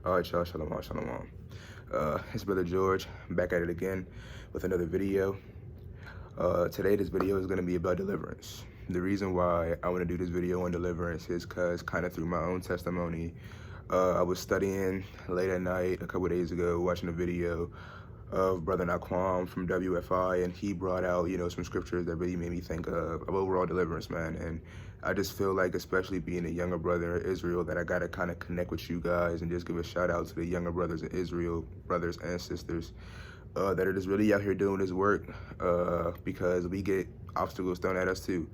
All right, y'all, shalom, shalom. It's Brother George, back at it again with another video. Today, this video is going to be about deliverance. The reason why I want to do this video on deliverance is because kind of through my own testimony, I was studying late at night a couple days ago, watching a video of Brother Naquam from WFI, and he brought out, some scriptures that really made me think of overall deliverance, man. And I just feel like, especially being a younger brother in Israel, that I got to kind of connect with you guys and just give a shout out to the younger brothers in Israel, brothers and sisters, that are just really out here doing this work, because we get obstacles thrown at us too.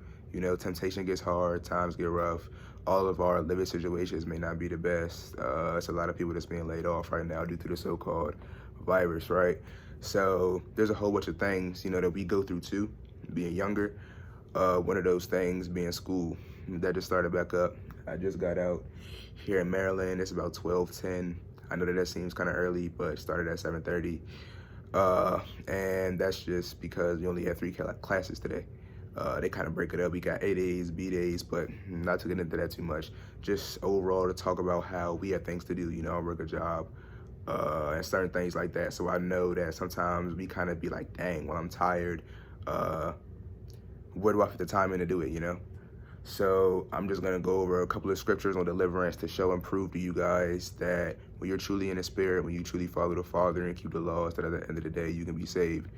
Temptation gets hard, times get rough. All of our living situations may not be the best. It's a lot of people that's being laid off right now due to the so-called virus, right? So there's a whole bunch of things, that we go through too, being younger. One of those things being school. That just started back up. I just got out here in Maryland. It's about 12:10. I know that seems kind of early, but started at 7:30. And that's just because we only had 3 classes today. They kind of break it up. We got A days, B days, but not to get into that too much. Just overall to talk about how we have things to do, I work a job, and certain things like that. So I know that sometimes we kind of be like, dang, well, I'm tired. Where do I fit the time in to do it, So I'm just going to go over a couple of scriptures on deliverance to show and prove to you guys that when you're truly in the spirit, when you truly follow the Father and keep the laws, that at the end of the day, you can be saved.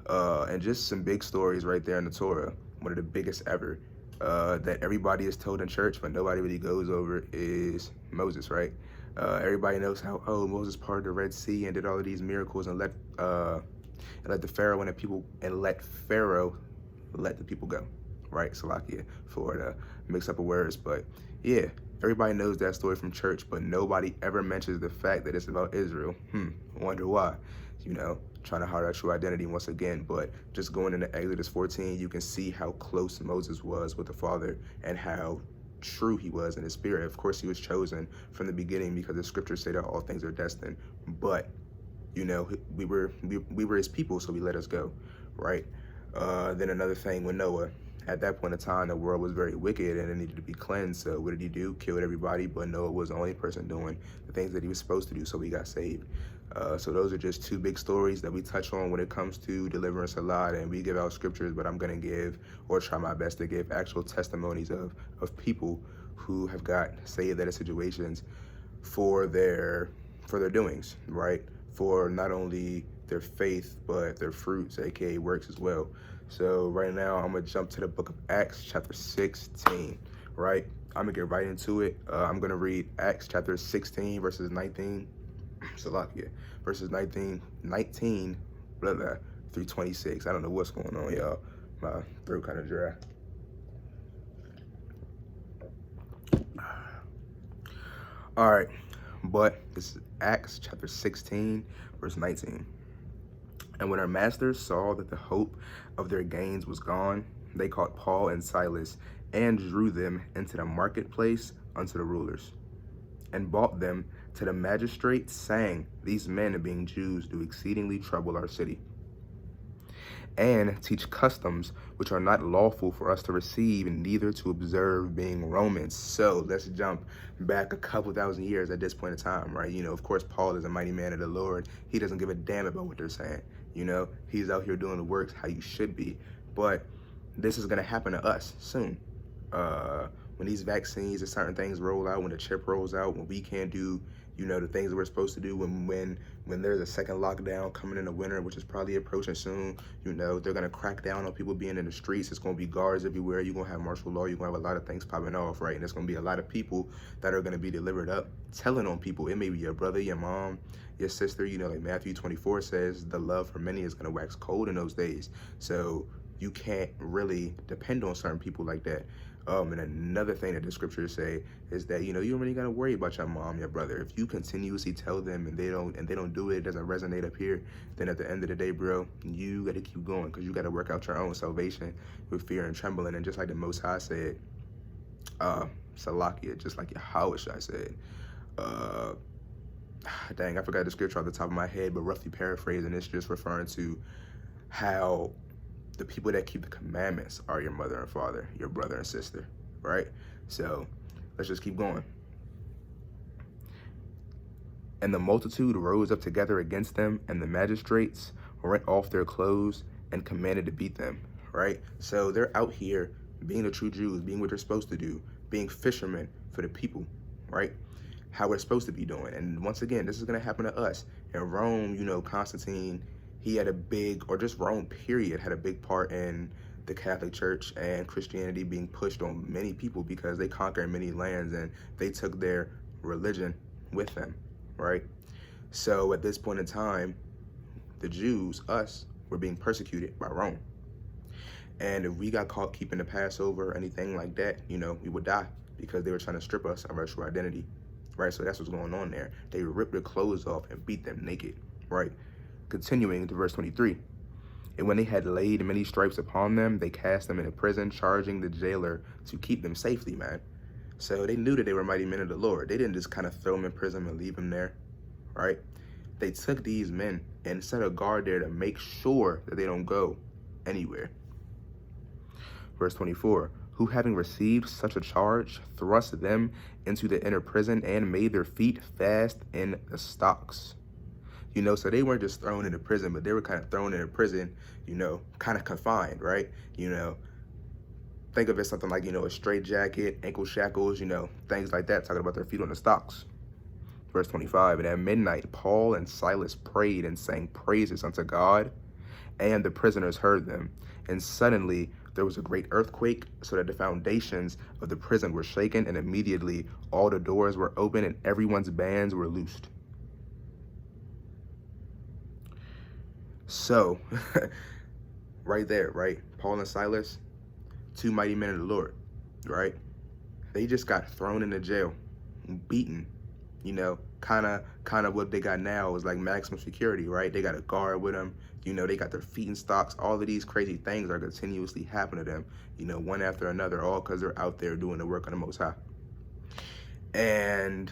And just some big stories right there in the Torah. One of the biggest ever, that everybody is told in church, but nobody really goes over, is Moses, right? Everybody knows how, Moses parted the Red Sea and did all of these miracles and let the Pharaoh let the people go, right? Salakia for the mix up of words. But yeah, everybody knows that story from church, but nobody ever mentions the fact that it's about Israel. Wonder why, trying to hide our true identity once again. But just going into Exodus 14, you can see how close Moses was with the Father and how true he was in his spirit. Of course, he was chosen from the beginning because the scriptures say that all things are destined. But, we were his people, so he let us go, right? Then another thing with Noah. At that point in time, the world was very wicked and it needed to be cleansed. So what did he do? Killed everybody, but Noah was the only person doing the things that he was supposed to do, so he got saved. So those are just 2 big stories that we touch on when it comes to deliverance a lot, and we give out scriptures, but I'm going to give, or try my best to give, actual testimonies of people who have got saved out of situations for their doings, right? For not only their faith, but their fruits, aka works as well. So right now, I'm gonna jump to the book of Acts, chapter 16, right? I'm gonna get right into it. I'm gonna read Acts chapter 16, verses 19, Salakia, verses 19, blah, blah, through 26. I don't know what's going on, y'all. My throat kind of dry. All right, but this is Acts chapter 16, verse 19. And when our masters saw that the hope of their gains was gone, they caught Paul and Silas and drew them into the marketplace unto the rulers, and brought them to the magistrates, saying, These men, being Jews, do exceedingly trouble our city, and teach customs which are not lawful for us to receive, and neither to observe, being Romans. So let's jump back a couple thousand years at this point in time, right? Of course, Paul is a mighty man of the Lord. He doesn't give a damn about what they're saying. He's out here doing the works how you should be. But this is going to happen to us soon. When these vaccines and certain things roll out, when the chip rolls out, when we can't do, the things that we're supposed to do, when there's a second lockdown coming in the winter, which is probably approaching soon, they're going to crack down on people being in the streets. It's going to be guards everywhere. You're going to have martial law. You're going to have a lot of things popping off, right? And there's going to be a lot of people that are going to be delivered up, telling on people. It may be your brother, your mom, your sister. Like Matthew 24 says, the love for many is going to wax cold in those days. So you can't really depend on certain people like that. And another thing that the scriptures say is that, you don't really got to worry about your mom, your brother. If you continuously tell them and they don't do it, it doesn't resonate up here, then at the end of the day, bro, you got to keep going, because you got to work out your own salvation with fear and trembling. And just like the Most High said, Salakia, just like Yahweh said, dang, I forgot the scripture off the top of my head, but roughly paraphrasing, it's just referring to how the people that keep the commandments are your mother and father, your brother and sister, right? So let's just keep going. And the multitude rose up together against them, and the magistrates rent off their clothes and commanded to beat them, right? So they're out here being the true Jews, being what they're supposed to do, being fishermen for the people, right? How we're supposed to be doing. And once again, this is going to happen to us. In Rome, you know, Constantine, he had a big, or just Rome, period, had a big part in the Catholic Church and Christianity being pushed on many people because they conquered many lands and they took their religion with them, right? So at this point in time, the Jews, us, were being persecuted by Rome. And if we got caught keeping the Passover or anything like that, you know, we would die because they were trying to strip us of our true identity, right? So that's what's going on there. They ripped their clothes off and beat them naked, right? Continuing to verse 23. And when they had laid many stripes upon them, they cast them into prison, charging the jailer to keep them safely, man. So they knew that they were mighty men of the Lord. They didn't just kind of throw them in prison and leave them there, right? They took these men and set a guard there to make sure that they don't go anywhere. Verse 24, who having received such a charge, thrust them into the inner prison and made their feet fast in the stocks. You know, so they weren't just thrown into prison, but they were kind of thrown into prison, you know, kind of confined, right? You know, think of it something like, you know, a straitjacket, ankle shackles, you know, things like that, talking about their feet on the stocks. Verse 25, and at midnight, Paul and Silas prayed and sang praises unto God, and the prisoners heard them. And suddenly there was a great earthquake, so that the foundations of the prison were shaken, and immediately all the doors were open and everyone's bands were loosed. So, right there, right? Paul and Silas, two mighty men of the Lord, right? They just got thrown into jail, beaten, you know, kind of what they got now is like maximum security, right? They got a guard with them, you know, they got their feet in stocks. All of these crazy things are continuously happening to them, you know, one after another, all because they're out there doing the work of the Most High. And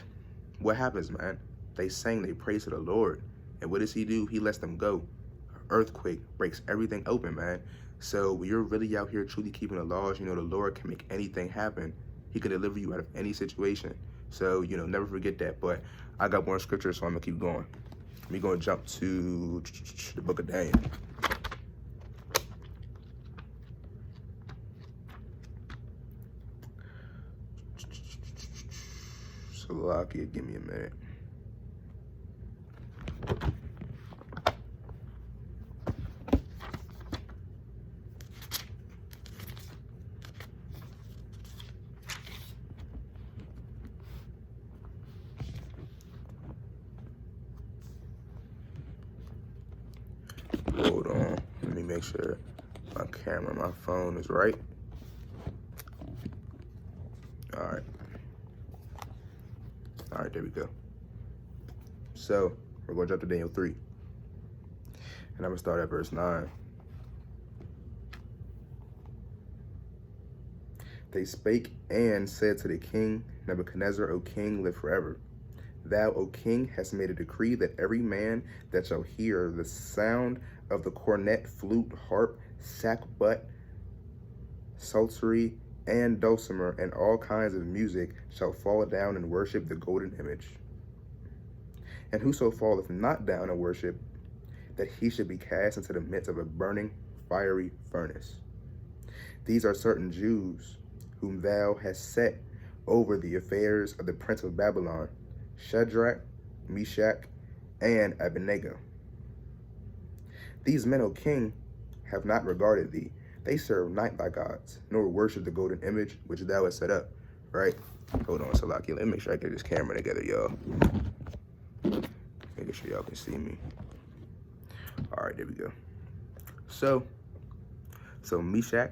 what happens, man? They sang, they praise to the Lord. And what does he do? He lets them go. Earthquake breaks everything open, man. So when you're really out here truly keeping the laws, you know, the Lord can make anything happen. He can deliver you out of any situation. So, you know, never forget that. But I got more scripture, so I'm gonna keep going. We're gonna jump to the book of Daniel. Salakia, give me a minute. Hold on, let me make sure my camera, my phone is right. All right, there we go. So we're gonna jump to Daniel 3. And I'm gonna start at verse 9. They spake and said to the king, Nebuchadnezzar, O king, live forever. Thou, O king, hast made a decree that every man that shall hear the sound of the cornet, flute, harp, sackbut, psaltery, and dulcimer, and all kinds of music, shall fall down and worship the golden image. And whoso falleth not down and worship, that he should be cast into the midst of a burning, fiery furnace. These are certain Jews whom thou hast set over the affairs of the prince of Babylon, Shadrach, Meshach, and Abednego. These men, O king, have not regarded thee. They serve not thy gods, nor worship the golden image which thou hast set up. Right? Hold on, Salakia. Let me make sure I get this camera together, y'all. Making sure y'all can see me. All right, there we go. So Meshach,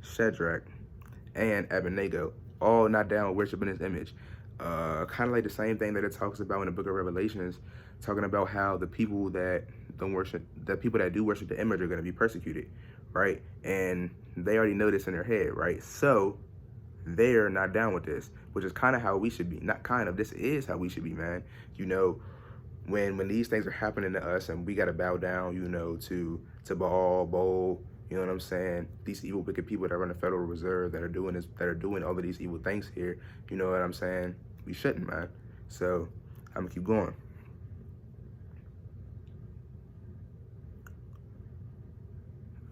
Shadrach, and Abednego, all not down worshiping his image. Kind of like the same thing that it talks about in the book of Revelations, talking about how the people that don't worship, the people that do worship the image are going to be persecuted, right? And they already know this in their head, right? So they're not down with this, which is kind of how we should be. Not kind of, this is how we should be, man. You know, when these things are happening to us and we got to bow down, you know, to Baal, Baal, you know what I'm saying? These evil, wicked people that run the Federal Reserve that are doing this, that are doing all of these evil things here, you know what I'm saying? We shouldn't, man. So I'm gonna keep going.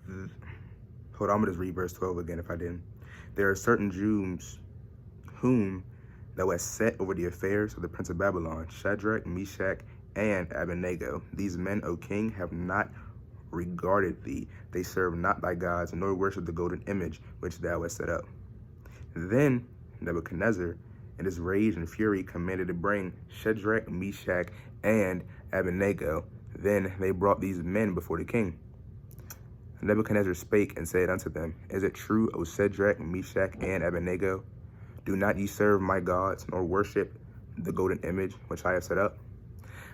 Hold on, I'm gonna just read verse 12 again if I didn't. There are certain Jews whom thou hast set over the affairs of the prince of Babylon, Shadrach, Meshach, and Abednego. These men, O king, have not regarded thee. They serve not thy gods, nor worship the golden image which thou hast set up. Then Nebuchadnezzar, in his rage and fury, commanded to bring Shadrach, Meshach, and Abednego. Then they brought these men before the king. Nebuchadnezzar spake and said unto them, Is it true, O Shadrach, Meshach, and Abednego? Do not ye serve my gods, nor worship the golden image which I have set up?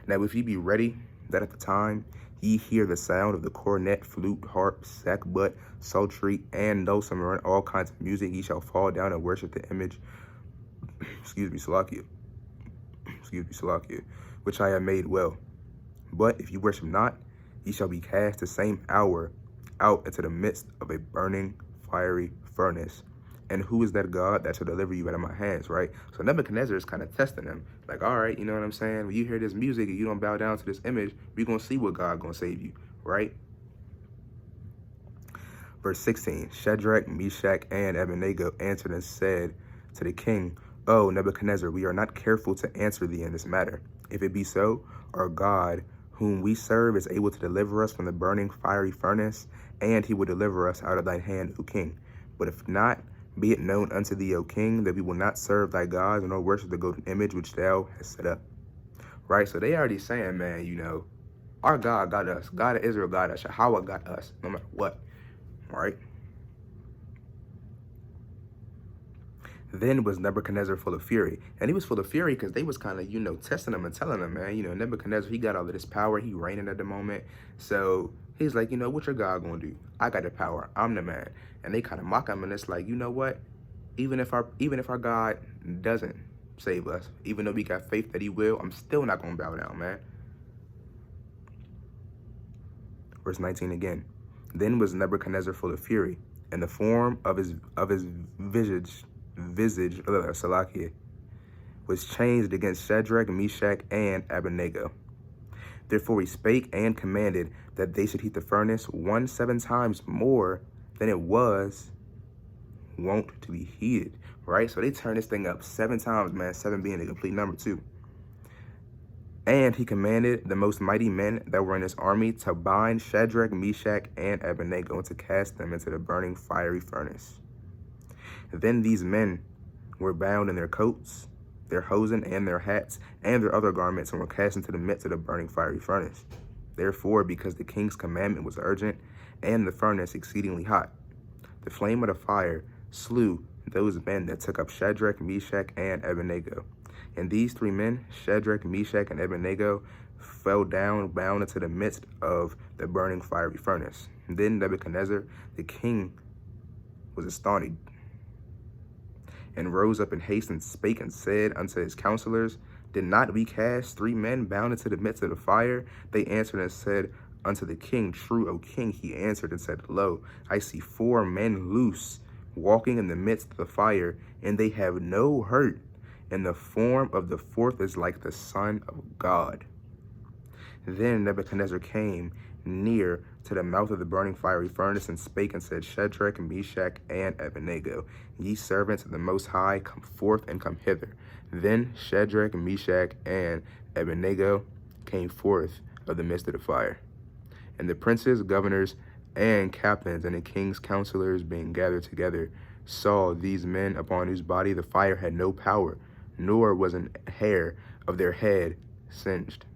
Now if ye be ready, that at the time ye hear the sound of the cornet, flute, harp, sackbut, psaltery, and dulcimer, and all kinds of music, ye shall fall down and worship the image, Salakia, which I have made well. But if ye worship not, ye shall be cast the same hour out into the midst of a burning, fiery furnace. And who is that God that shall deliver you out of my hands, right? So Nebuchadnezzar is kind of testing him. Like, all right, you know what I'm saying? When you hear this music and you don't bow down to this image, we're going to see what God going to save you, right? Verse 16, Shadrach, Meshach, and Abednego answered and said to the king, O Nebuchadnezzar, we are not careful to answer thee in this matter. If it be so, our God, whom we serve, is able to deliver us from the burning fiery furnace, and he will deliver us out of thine hand, O king. But if not, be it known unto thee, O king, that we will not serve thy gods, nor worship the golden image which thou hast set up. Right? So they already saying, man, you know, our God got us. God of Israel got us. Yahweh got us, no matter what. Right? Then was Nebuchadnezzar full of fury. And he was full of fury because they was kind of, you know, testing him and telling him, man, you know, Nebuchadnezzar, he got all of this power. He reigning at the moment. So he's like, you know, what your God going to do? I got the power. I'm the man. And they kind of mock him. And it's like, you know what? Even if our God doesn't save us, even though we got faith that he will, I'm still not going to bow down, man. Verse 19 again. Then was Nebuchadnezzar full of fury, and the form of his visage, Salakia, was changed against Shadrach, Meshach, and Abednego. Therefore he spake and commanded that they should heat the furnace 7 times more than it was wont to be heated. Right? So they turn this thing up 7 times, man, 7 being a complete number too. And he commanded the most mighty men that were in his army to bind Shadrach, Meshach, and Abednego, and to cast them into the burning fiery furnace. Then these men were bound in their coats, their hosen, and their hats, and their other garments, and were cast into the midst of the burning fiery furnace. Therefore, because the king's commandment was urgent, and the furnace exceedingly hot, the flame of the fire slew those men that took up Shadrach, Meshach, and Abednego. And these 3 men, Shadrach, Meshach, and Abednego, fell down bound into the midst of the burning fiery furnace. Then Nebuchadnezzar, the king, was astonished, and rose up in haste and spake and said unto his counselors, Did not we cast 3 men bound into the midst of the fire? They answered and said unto the king, True, O king. He answered and said, Lo, I see 4 men loose, walking in the midst of the fire, and they have no hurt. And the form of the 4th is like the Son of God. Then Nebuchadnezzar came near to the mouth of the burning fiery furnace and spake and said, Shadrach, Meshach, and Abednego, ye servants of the Most High, come forth and come hither. Then Shadrach, Meshach, and Abednego came forth of the midst of the fire. And the princes, governors, and captains, and the king's counselors being gathered together, saw these men upon whose body the fire had no power, nor was an hair of their head singed.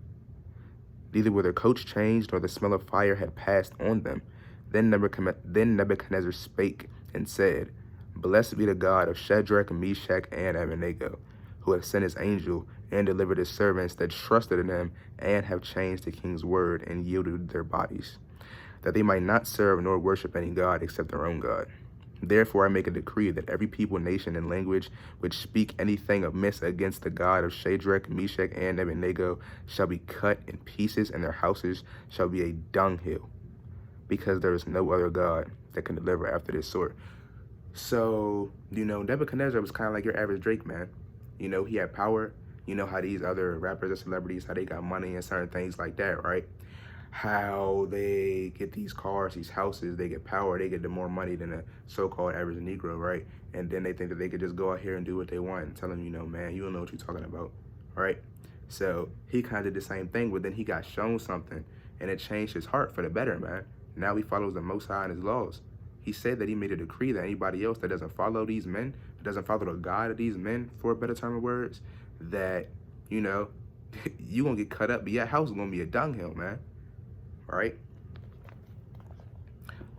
Neither were their coats changed, nor the smell of fire had passed on them. Then Nebuchadnezzar spake and said, Blessed be the God of Shadrach, Meshach, and Abednego, who hath sent his angel and delivered his servants that trusted in him, and have changed the king's word and yielded their bodies, that they might not serve nor worship any God except their own God. Therefore I make a decree that every people, nation, and language which speak anything amiss against the God of Shadrach, Meshach, and Abednego shall be cut in pieces, and their houses shall be a dunghill, because there is no other God that can deliver after this sort. So, you know, Nebuchadnezzar was kind of like your average Drake, man. You know, he had power. You know how these other rappers or celebrities, how they got money and certain things like that, right? How they get these cars, these houses, they get power, they get the more money than a so-called average Negro, right? And then they think that they could just go out here and do what they want and tell them, you know, man, you don't know what you're talking about, right? So he kind of did the same thing, but then he got shown something and it changed his heart for the better, man. Now he follows the Most High and his laws. He said that he made a decree that anybody else that doesn't follow these men, that doesn't follow the God of these men, for a better term of words, that, you know, you gonna get cut up, but your house is gonna be a dunghill, man. Right?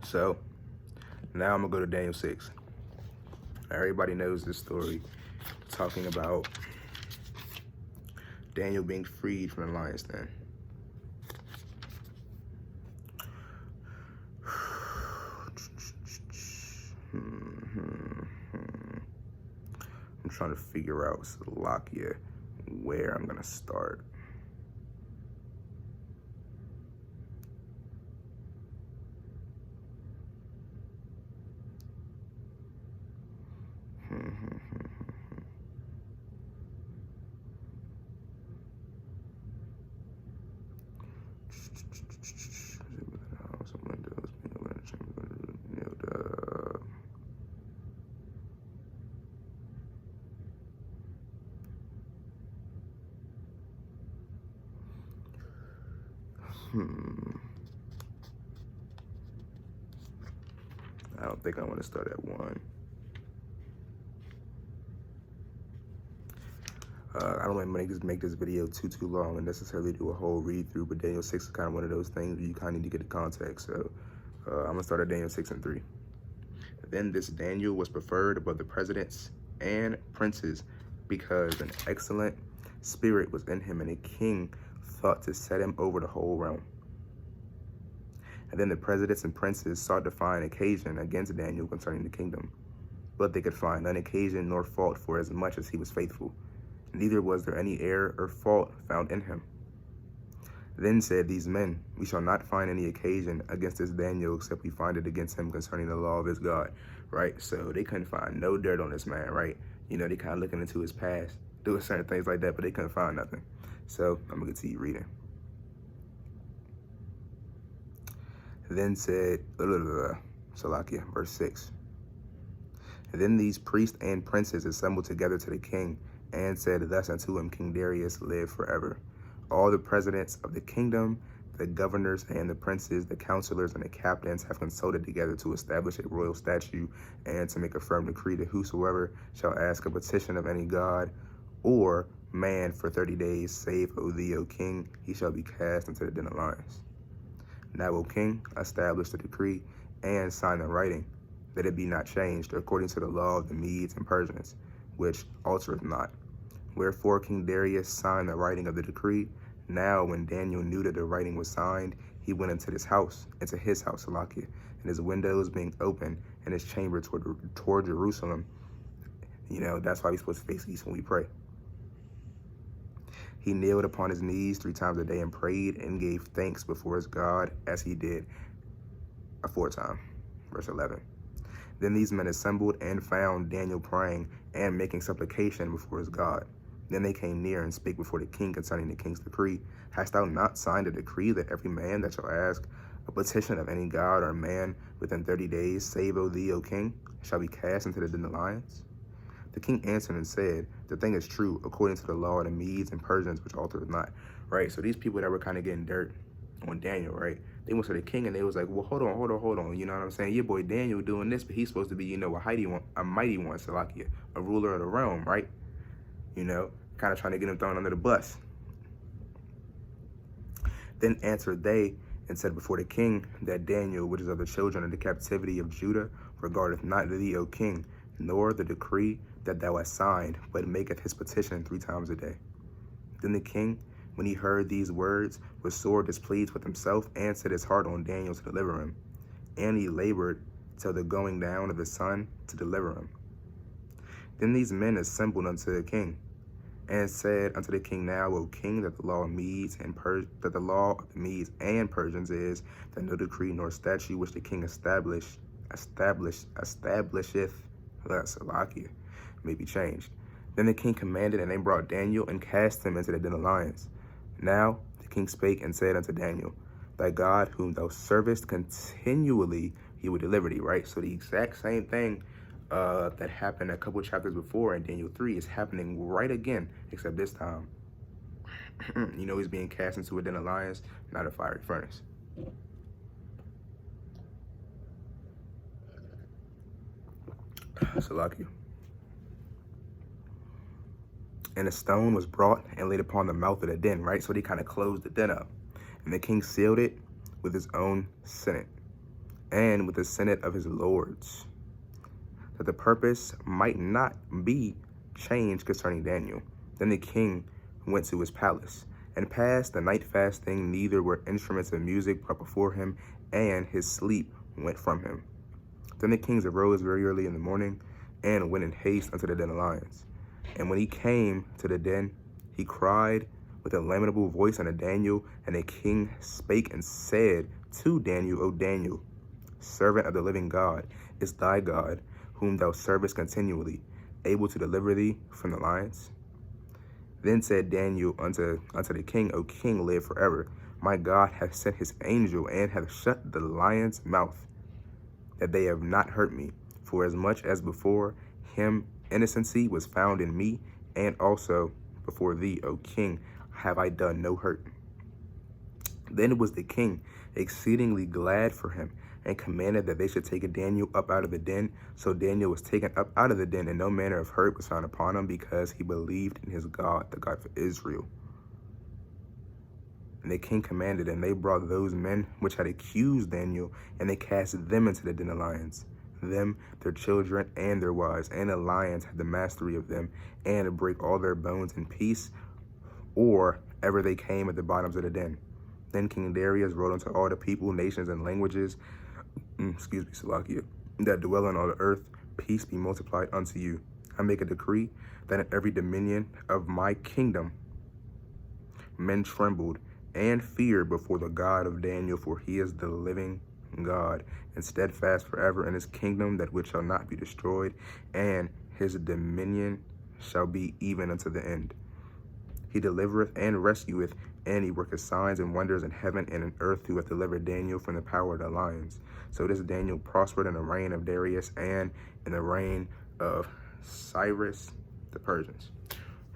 So now I'm gonna go to Daniel 6. Everybody knows this story, talking about Daniel being freed from the lion's den. I'm trying to figure out, Salakia, where I'm gonna start. I don't think I want to start at 1. I don't want to make this video too long and necessarily do a whole read through, but Daniel 6 is kind of one of those things where you kind of need to get the context. So I'm gonna start at Daniel 6:3. Then this Daniel was preferred above the presidents and princes, because an excellent spirit was in him, and a king thought to set him over the whole realm. And then the presidents and princes sought to find occasion against Daniel concerning the kingdom, but they could find none occasion nor fault, for as much as he was faithful. Neither was there any error or fault found in him. Then said these men, we shall not find any occasion against this Daniel, except we find it against him concerning the law of his God, right? So they couldn't find no dirt on this man, right? You know, they kind of looking into his past, doing certain things like that, but they couldn't find nothing. So I'm gonna continue reading. Then said, Salakia, verse 6. And then these priests and princes assembled together to the king, and said thus unto him, King Darius, live forever. All the presidents of the kingdom, the governors and the princes, the counselors and the captains have consulted together to establish a royal statute and to make a firm decree that whosoever shall ask a petition of any god or man for 30 days, save, O thee, O king, he shall be cast into the den of lions. Now, O king, establish the decree and sign the writing, that it be not changed, according to the law of the Medes and Persians, which altereth not. Wherefore King Darius signed the writing of the decree. Now when Daniel knew that the writing was signed, he went into his house, Salakia, and his windows being open, and his chamber toward Jerusalem. You know, that's why we're supposed to face east when we pray. He kneeled upon his knees 3 times a day and prayed and gave thanks before his God, as he did aforetime. Verse 11. Then these men assembled and found Daniel praying and making supplication before his God. Then they came near and spake before the king concerning the king's decree. Hast thou not signed a decree that every man that shall ask a petition of any god or man within 30 days, save, O thee, O king, shall be cast into the den of lions? The king answered and said, the thing is true, according to the law of the Medes and Persians, which altereth not. Right, so these people that were kind of getting dirt on Daniel, right? They went to the king and they was like, well, hold on. You know what I'm saying? Your boy Daniel doing this, but he's supposed to be, you know, a mighty one, Salakia, a ruler of the realm, right? You know, kind of trying to get him thrown under the bus. Then answered they and said before the king that Daniel, which is of the children of the captivity of Judah, regardeth not thee, O king, nor the decree that thou hast signed, but maketh his petition 3 times a day. Then the king, when he heard these words, was sore displeased with himself, and set his heart on Daniel to deliver him. And he labored till the going down of the sun to deliver him. Then these men assembled unto the king, and said unto the king, now, O king, that the law of the Medes and Persians is that no decree nor statute which the king establisheth, Salakia, may be changed. Then the king commanded, and they brought Daniel and cast him into the den of lions. Now the king spake and said unto Daniel, Thy God, whom thou servest continually, he will deliver thee. Right? So the exact same thing that happened a couple chapters before in Daniel 3 is happening right again, except this time, he's being cast into a den of lions, not a fiery furnace. Salakia. And a stone was brought and laid upon the mouth of the den, right? So they kind of closed the den up. And the king sealed it with his own senate and with the senate of his lords, that the purpose might not be changed concerning Daniel. Then the king went to his palace and passed the night fasting, neither were instruments of music brought before him, and his sleep went from him. Then the kings arose very early in the morning and went in haste unto the den of lions. And when he came to the den, he cried with a lamentable voice unto Daniel, and the king spake and said to Daniel, O Daniel, servant of the living God, is thy God, whom thou servest continually, able to deliver thee from the lions? Then said Daniel unto the king, O king, live forever. My God hath sent his angel, and hath shut the lion's mouth, that they have not hurt me. For as much as before him innocency was found in me, and also before thee, O king, have I done no hurt. Then was the king exceedingly glad for him, and commanded that they should take Daniel up out of the den. So Daniel was taken up out of the den, and no manner of hurt was found upon him, because he believed in his God, the God of Israel. And the king commanded, and they brought those men which had accused Daniel, and they cast them into the den of lions, them, their children, and their wives. And the lions had the mastery of them, and to break all their bones in piece, or ever they came at the bottoms of the den. Then King Darius wrote unto all the people, nations, and languages, Salakia, that dwell on all the earth, peace be multiplied unto you. I make a decree that in every dominion of my kingdom men trembled and feared before the God of Daniel, for he is the living God, and steadfast forever in his kingdom, that which shall not be destroyed, and his dominion shall be even unto the end. He delivereth and rescueth, and he worketh signs and wonders in heaven and in earth, who hath delivered Daniel from the power of the lions. So this Daniel prospered in the reign of Darius and in the reign of Cyrus the Persians.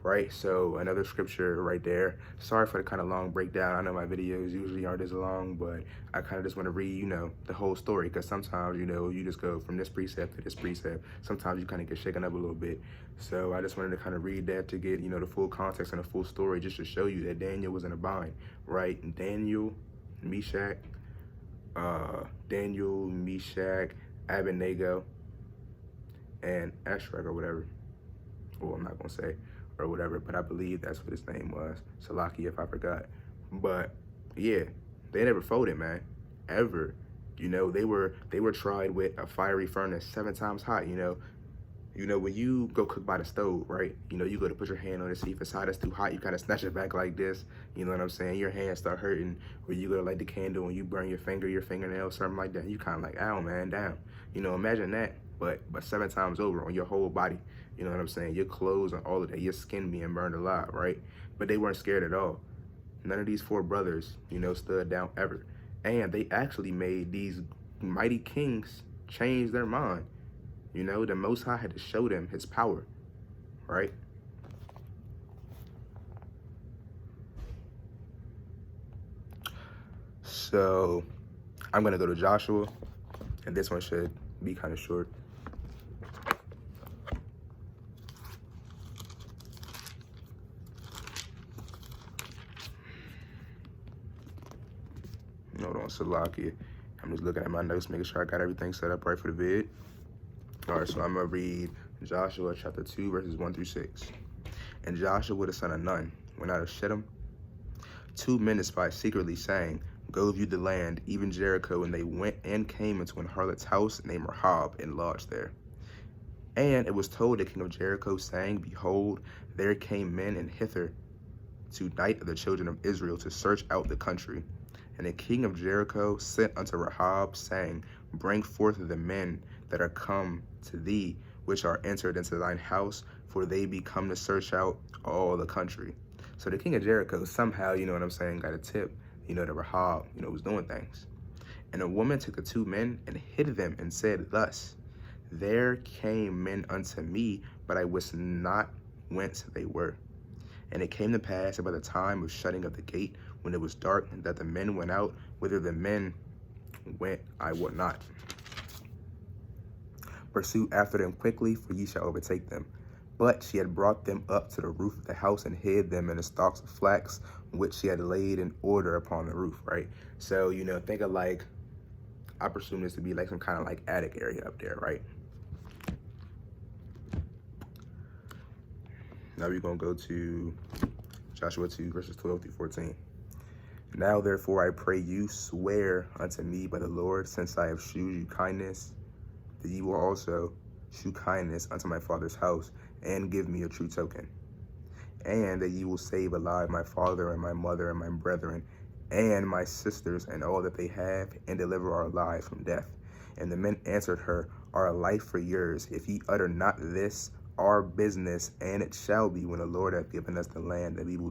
Right, so another scripture right there. Sorry for the kind of long breakdown. I know my videos usually aren't as long, but I kind of just want to read, the whole story, because sometimes, you just go from this precept to this precept. Sometimes you kind of get shaken up a little bit. So I just wanted to kind of read that to get, the full context and the full story, just to show you that Daniel was in a bind, right? Daniel, Meshach, Abednego, and Eshrag or whatever. Well, I'm not going to say or whatever, but I believe that's what his name was. Salaki, if I forgot. But yeah, they never folded, man, ever. They were tried with a fiery furnace 7 times hot. When you go cook by the stove, right? You go to put your hand on it, see if it's hot, it's too hot, you kind of snatch it back like this. You know what I'm saying? Your hands start hurting, or you go to light the candle and you burn your fingernail, something like that. You kind of like, ow, man, down. Imagine that, but 7 times over on your whole body. You know what I'm saying? Your clothes and all of that, your skin being burned alive, right? But they weren't scared at all. None of these 4 brothers, stood down ever. And they actually made these mighty kings change their mind. The Most High had to show them his power, right? So I'm going to go to Joshua, and this one should be kind of short. Hold on, Salakia. I'm just looking at my notes, making sure I got everything set up right for the vid. All right, so I'm going to read Joshua chapter 2, verses 1 through 6. And Joshua the son of Nun went out of Shittim. 2 men espied secretly, saying, Go view the land, even Jericho. And they went and came into an harlot's house named Rahab, and lodged there. And it was told the king of Jericho, saying, Behold, there came men in hither to night of the children of Israel, to search out the country. And the king of Jericho sent unto Rahab, saying, Bring forth the men that are come to thee, which are entered into thine house, for they be come to search out all the country. So the king of Jericho somehow, you know what I'm saying, got a tip, that Rahab, was doing things. And a woman took the two men and hid them and said thus, there came men unto me, but I wist not whence they were. And it came to pass about the time of shutting of the gate, when it was dark, that the men went out. Whither the men went, I would not. Pursue after them quickly, for ye shall overtake them. But she had brought them up to the roof of the house and hid them in the stalks of flax, which she had laid in order upon the roof, right? So, think of like, I presume this to be like some kind of like attic area up there, right? Now we're going to go to Joshua 2, verses 12 through 14. Now, therefore, I pray you, swear unto me by the Lord, since I have shewed you kindness, that ye will also shew kindness unto my father's house, and give me a true token. And that ye will save alive my father and my mother and my brethren, and my sisters, and all that they have, and deliver our lives from death. And the men answered her, our life for yours, if ye utter not this, our business, and it shall be, when the Lord hath given us the land, that we will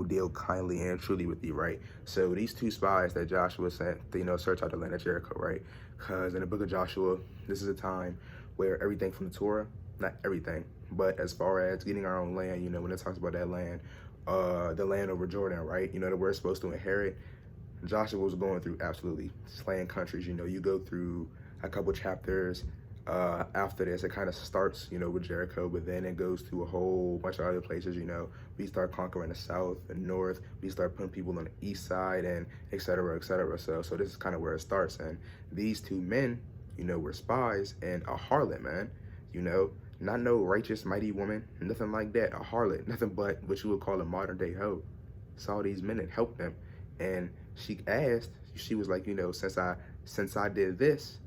deal kindly and truly with thee, right? So these two spies that Joshua sent, search out the land of Jericho, right? Because in the book of Joshua, this is a time where everything from the Torah, not everything, but as far as getting our own land, when it talks about that land, the land over Jordan, right? That we're supposed to inherit. Joshua was going through absolutely slaying countries. You go through a couple chapters after this. It kind of starts, with Jericho, but then it goes to a whole bunch of other places. We start conquering the south and north. We start putting people on the east side, and et cetera, et cetera. So this is kind of where it starts. And these two men, were spies and a harlot, man. Not no righteous, mighty woman, nothing like that. A harlot, nothing but what you would call a modern day hoe. Saw these men and helped them. And she asked, she was like, since I did this,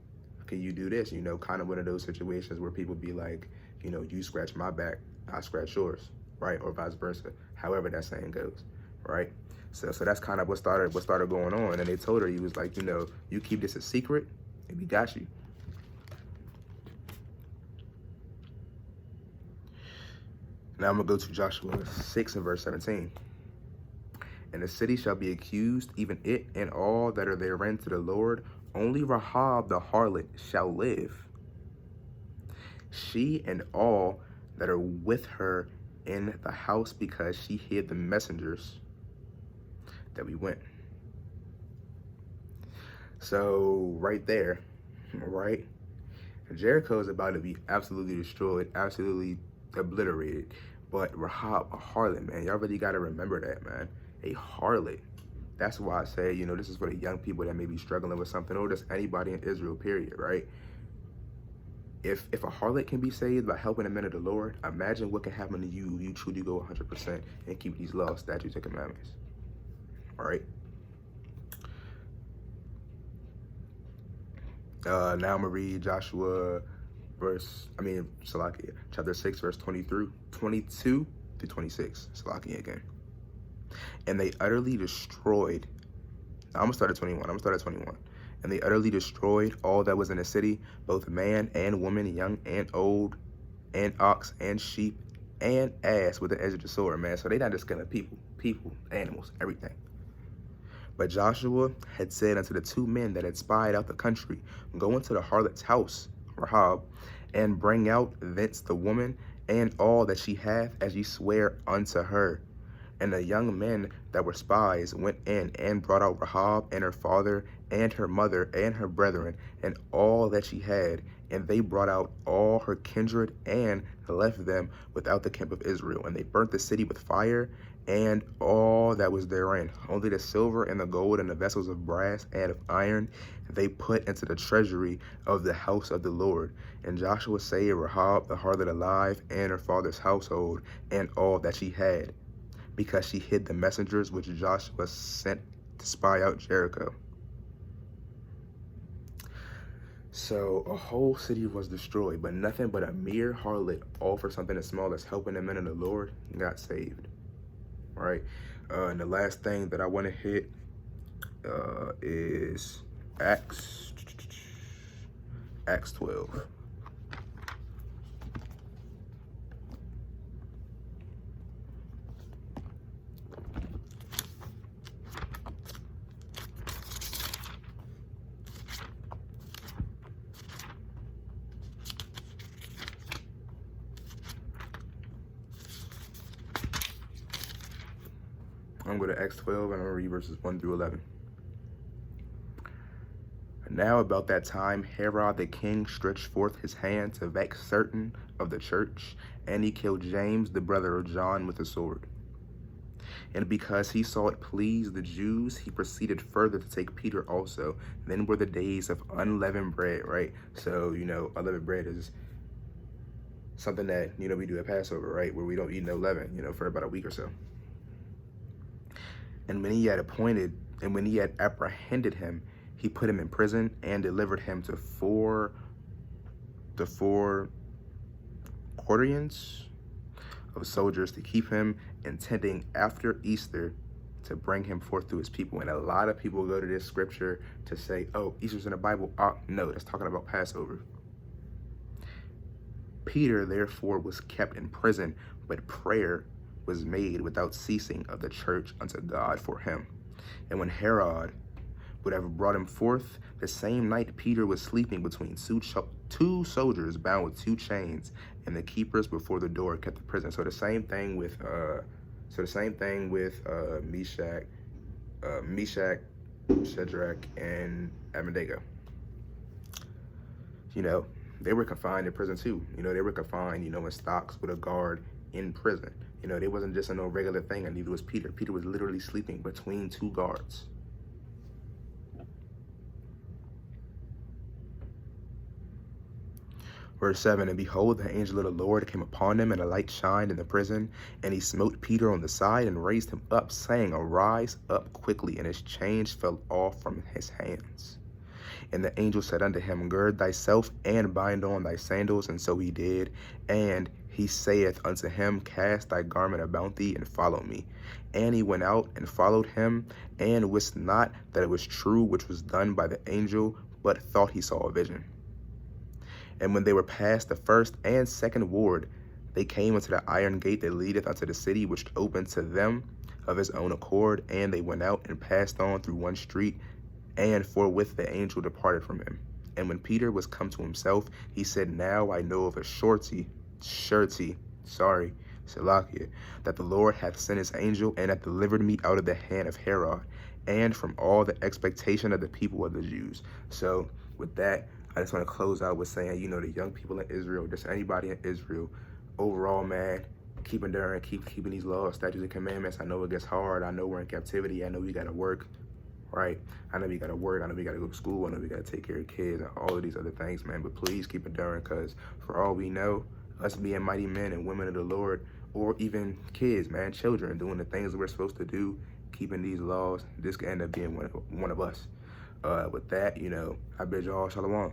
can you do this? Kind of one of those situations where people be like, you scratch my back, I scratch yours, right? Or vice versa, however that saying goes, right? So that's kind of what started going on. And they told her, he was like, you keep this a secret, and we got you. Now I'm gonna go to Joshua 6 and verse 17. And the city shall be accused, even it and all that are therein, to the Lord. Only Rahab the harlot shall live, she and all that are with her in the house, because she hid the messengers that we went. So right there, right? Jericho is about to be absolutely destroyed, absolutely obliterated. But Rahab, a harlot, man, y'all really got to remember that, man. A harlot. That's why I say, this is for the young people that may be struggling with something, or just anybody in Israel, period, right? If a harlot can be saved by helping the men of the Lord, imagine what can happen to you if you truly go 100% and keep these laws, statutes, and commandments. All right? Now I'm going to read Joshua chapter 6, verse 22 through 26. Salakia again. And they utterly destroyed. I'm going to start at 21. And they utterly destroyed all that was in the city, both man and woman, young and old, and ox and sheep and ass with the edge of the sword, man. So they not just killing people, animals, everything. But Joshua had said unto the two men that had spied out the country, go into the harlot's house, Rahab, and bring out thence the woman and all that she hath, as ye swear unto her. And the young men that were spies went in and brought out Rahab and her father and her mother and her brethren and all that she had. And they brought out all her kindred and left them without the camp of Israel. And they burnt the city with fire and all that was therein. Only the silver and the gold and the vessels of brass and of iron they put into the treasury of the house of the Lord. And Joshua saved Rahab the harlot alive, and her father's household, and all that she had, because she hid the messengers which Joshua sent to spy out Jericho. So a whole city was destroyed, but nothing but a mere harlot, all for something as small as helping the men of the Lord, got saved. All right. And the last thing that I want to hit is Acts 12. I'm going to Acts 12, and I'm going to read verses 1 through 11. Now about that time, Herod the king stretched forth his hand to vex certain of the church, and he killed James, the brother of John, with a sword. And because he saw it please the Jews, he proceeded further to take Peter also. Then were the days of unleavened bread, right? So, unleavened bread is something that, we do at Passover, right? Where we don't eat no leaven, for about a week or so. And when he had apprehended him, he put him in prison and delivered him to four quaternions of soldiers to keep him, intending after Easter to bring him forth to his people. And a lot of people go to this scripture to say, oh, Easter's in the Bible. No, that's talking about Passover. Peter, therefore, was kept in prison, but prayer was made without ceasing of the church unto God for him. And when Herod would have brought him forth, the same night Peter was sleeping between two soldiers bound with two chains, and the keepers before the door kept the prison. So the same thing with Meshach, Shadrach, and Abednego. They were confined in prison too. They were confined, in stocks with a guard in prison. They wasn't just a no regular thing, and neither was Peter. Peter was literally sleeping between two guards. Verse 7, and behold, the angel of the Lord came upon him, and a light shined in the prison, and he smote Peter on the side and raised him up, saying, arise up quickly. And his chains fell off from his hands. And the angel said unto him, gird thyself and bind on thy sandals. And so he did. And he saith unto him, cast thy garment about thee and follow me. And he went out and followed him, and wist not that it was true which was done by the angel, but thought he saw a vision. And when they were past the first and second ward, they came unto the iron gate that leadeth unto the city, which opened to them of his own accord. And they went out and passed on through one street, and forthwith the angel departed from him. And when Peter was come to himself, he said, now I know of a surety, Salakia, that the Lord hath sent his angel, and hath delivered me out of the hand of Herod, and from all the expectation of the people of the Jews. So with that, I just want to close out with saying, the young people in Israel, just anybody in Israel, overall, man, keep enduring, keep keeping these laws, statutes, and commandments. I know it gets hard. I know we're in captivity. I know we got to work, right? I know we got to work. I know we got to go to school. I know we got to take care of kids and all of these other things, man. But please keep enduring, because for all we know, us being mighty men and women of the Lord, or even kids, man, children, doing the things that we're supposed to do, keeping these laws, this could end up being one of us. With that, I bid y'all shalom.